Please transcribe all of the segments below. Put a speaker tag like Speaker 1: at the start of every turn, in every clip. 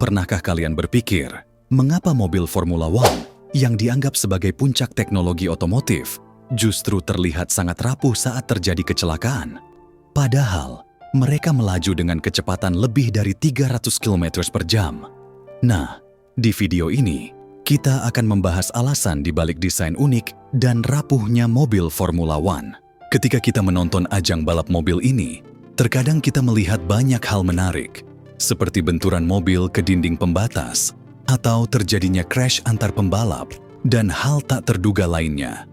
Speaker 1: Pernahkah kalian berpikir, mengapa mobil Formula One yang dianggap sebagai puncak teknologi otomotif justru terlihat sangat rapuh saat terjadi kecelakaan? Padahal, mereka melaju dengan kecepatan lebih dari 300 km per jam. Nah, di video ini, kita akan membahas alasan di balik desain unik dan rapuhnya mobil Formula One. Ketika kita menonton ajang balap mobil ini, terkadang kita melihat banyak hal menarik, seperti benturan mobil ke dinding pembatas, atau terjadinya crash antar pembalap, dan hal tak terduga lainnya.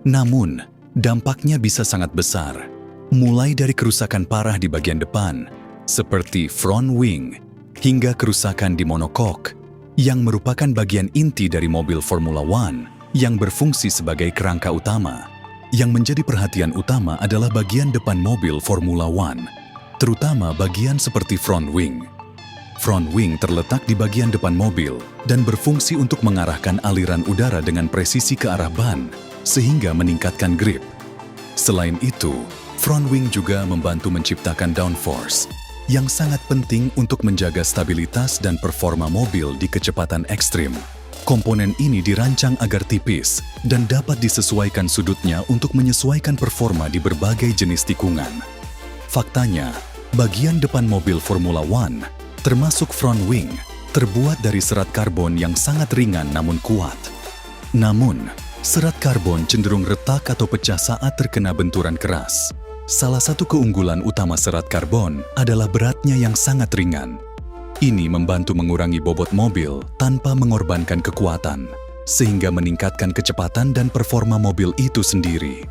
Speaker 1: Namun, dampaknya bisa sangat besar, mulai dari kerusakan parah di bagian depan, seperti front wing, hingga kerusakan di monokok, yang merupakan bagian inti dari mobil Formula One yang berfungsi sebagai kerangka utama. Yang menjadi perhatian utama adalah bagian depan mobil Formula One, terutama bagian seperti front wing. Front wing terletak di bagian depan mobil dan berfungsi untuk mengarahkan aliran udara dengan presisi ke arah ban, sehingga meningkatkan grip. Selain itu, front wing juga membantu menciptakan downforce, yang sangat penting untuk menjaga stabilitas dan performa mobil di kecepatan ekstrim. Komponen ini dirancang agar tipis dan dapat disesuaikan sudutnya untuk menyesuaikan performa di berbagai jenis tikungan. Faktanya, bagian depan mobil Formula One, termasuk front wing, terbuat dari serat karbon yang sangat ringan namun kuat. Namun, serat karbon cenderung retak atau pecah saat terkena benturan keras. Salah satu keunggulan utama serat karbon adalah beratnya yang sangat ringan. Ini membantu mengurangi bobot mobil tanpa mengorbankan kekuatan, sehingga meningkatkan kecepatan dan performa mobil itu sendiri.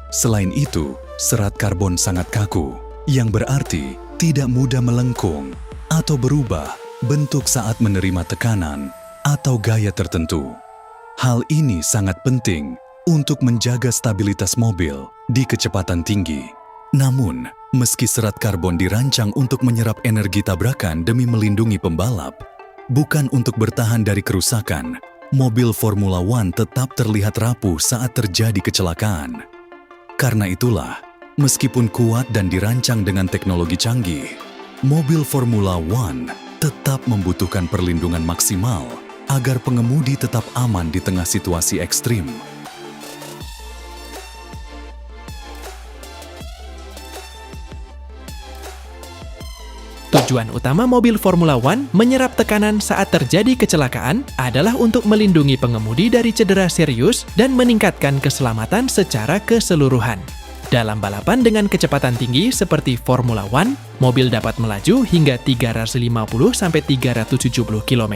Speaker 1: Selain itu, serat karbon sangat kaku, yang berarti tidak mudah melengkung atau berubah bentuk saat menerima tekanan atau gaya tertentu. Hal ini sangat penting untuk menjaga stabilitas mobil di kecepatan tinggi. Namun, meski serat karbon dirancang untuk menyerap energi tabrakan demi melindungi pembalap, bukan untuk bertahan dari kerusakan, mobil Formula One tetap terlihat rapuh saat terjadi kecelakaan. Karena itulah, meskipun kuat dan dirancang dengan teknologi canggih, mobil Formula One tetap membutuhkan perlindungan maksimal agar pengemudi tetap aman di tengah situasi ekstrim.
Speaker 2: Tujuan utama mobil Formula One menyerap tekanan saat terjadi kecelakaan adalah untuk melindungi pengemudi dari cedera serius dan meningkatkan keselamatan secara keseluruhan. Dalam balapan dengan kecepatan tinggi seperti Formula One, mobil dapat melaju hingga 350–370 km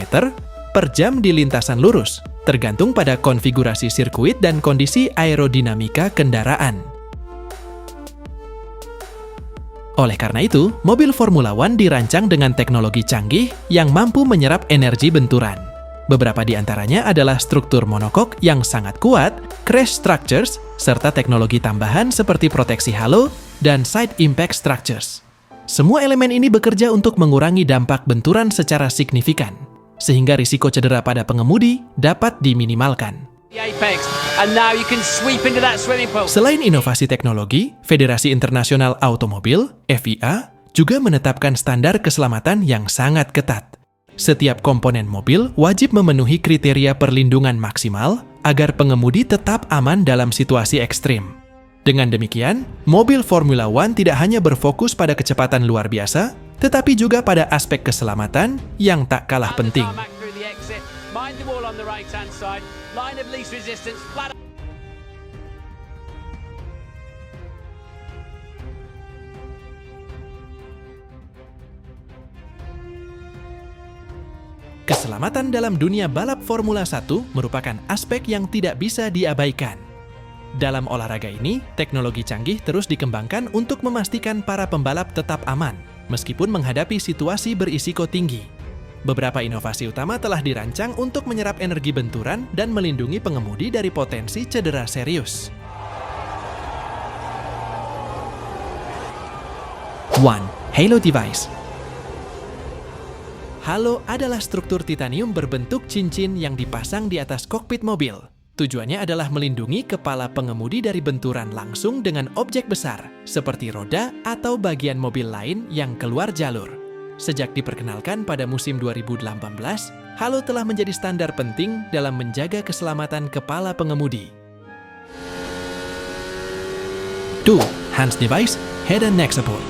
Speaker 2: per jam di lintasan lurus, tergantung pada konfigurasi sirkuit dan kondisi aerodinamika kendaraan. Oleh karena itu, mobil Formula One dirancang dengan teknologi canggih yang mampu menyerap energi benturan. Beberapa di antaranya adalah struktur monokok yang sangat kuat, crash structures, serta teknologi tambahan seperti proteksi halo dan side impact structures. Semua elemen ini bekerja untuk mengurangi dampak benturan secara signifikan, sehingga risiko cedera pada pengemudi dapat diminimalkan. Selain inovasi teknologi, Federasi Internasional Automobil (FIA) juga menetapkan standar keselamatan yang sangat ketat. Setiap komponen mobil wajib memenuhi kriteria perlindungan maksimal agar pengemudi tetap aman dalam situasi ekstrim. Dengan demikian, mobil Formula One tidak hanya berfokus pada kecepatan luar biasa, tetapi juga pada aspek keselamatan yang tak kalah penting. Keselamatan dalam dunia balap Formula 1 merupakan aspek yang tidak bisa diabaikan. Dalam olahraga ini, teknologi canggih terus dikembangkan untuk memastikan para pembalap tetap aman, meskipun menghadapi situasi berisiko tinggi. Beberapa inovasi utama telah dirancang untuk menyerap energi benturan dan melindungi pengemudi dari potensi cedera serius. 1. Halo Device. Halo adalah struktur titanium berbentuk cincin yang dipasang di atas kokpit mobil. Tujuannya adalah melindungi kepala pengemudi dari benturan langsung dengan objek besar, seperti roda atau bagian mobil lain yang keluar jalur. Sejak diperkenalkan pada musim 2018, halo telah menjadi standar penting dalam menjaga keselamatan kepala pengemudi. 2. Hands Device Head and Neck Support.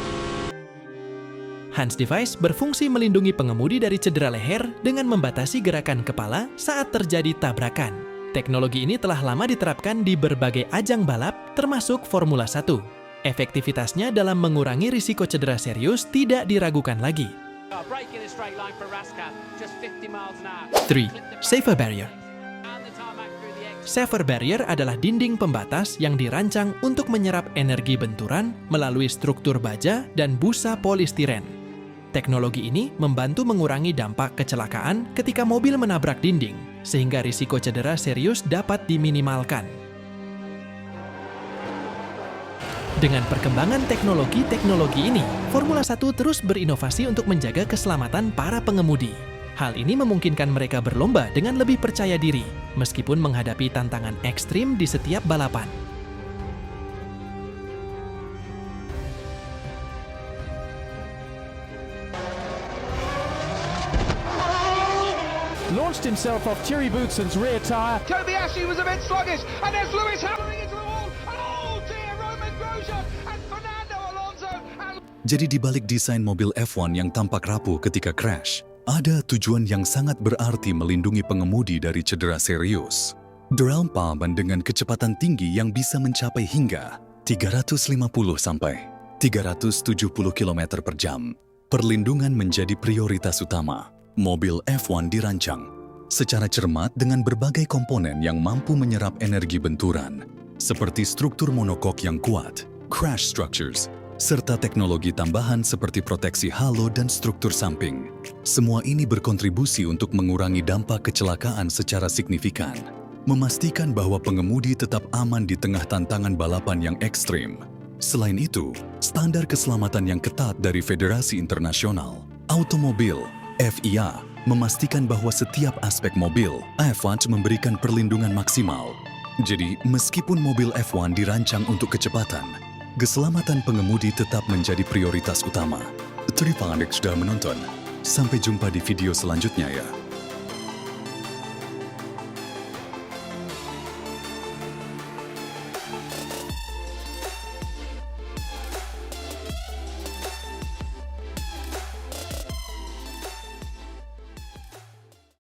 Speaker 2: Hands Device berfungsi melindungi pengemudi dari cedera leher dengan membatasi gerakan kepala saat terjadi tabrakan. Teknologi ini telah lama diterapkan di berbagai ajang balap, termasuk Formula 1. Efektivitasnya dalam mengurangi risiko cedera serius tidak diragukan lagi. 3. Safer Barrier. Safer Barrier adalah dinding pembatas yang dirancang untuk menyerap energi benturan melalui struktur baja dan busa polistiren. Teknologi ini membantu mengurangi dampak kecelakaan ketika mobil menabrak dinding, sehingga risiko cedera serius dapat diminimalkan. Dengan perkembangan teknologi ini, Formula 1 terus berinovasi untuk menjaga keselamatan para pengemudi. Hal ini memungkinkan mereka berlomba dengan lebih percaya diri, meskipun menghadapi tantangan ekstrim di setiap balapan.
Speaker 3: Launched himself off Thierry Bootson's rear tyre.
Speaker 4: Kobayashi was a bit sluggish, and there's Lewis hammering into the wall, and oh dear, Roman Grosjean and Fernando Alonso.
Speaker 1: Jadi di balik desain mobil F1 yang tampak rapuh ketika crash, ada tujuan yang sangat berarti melindungi pengemudi dari cedera serius. Derail Palm dengan kecepatan tinggi yang bisa mencapai hingga 350 sampai 370 km per jam. Perlindungan menjadi prioritas utama. Mobil F1 dirancang secara cermat dengan berbagai komponen yang mampu menyerap energi benturan, seperti struktur monokok yang kuat, crash structures, serta teknologi tambahan seperti proteksi halo dan struktur samping. Semua ini berkontribusi untuk mengurangi dampak kecelakaan secara signifikan, memastikan bahwa pengemudi tetap aman di tengah tantangan balapan yang ekstrim. Selain itu, standar keselamatan yang ketat dari Federasi Internasional Automobil FIA memastikan bahwa setiap aspek mobil F1 memberikan perlindungan maksimal. Jadi, meskipun mobil F1 dirancang untuk kecepatan, keselamatan pengemudi tetap menjadi prioritas utama. Terima kasih sudah menonton. Sampai jumpa di video selanjutnya ya.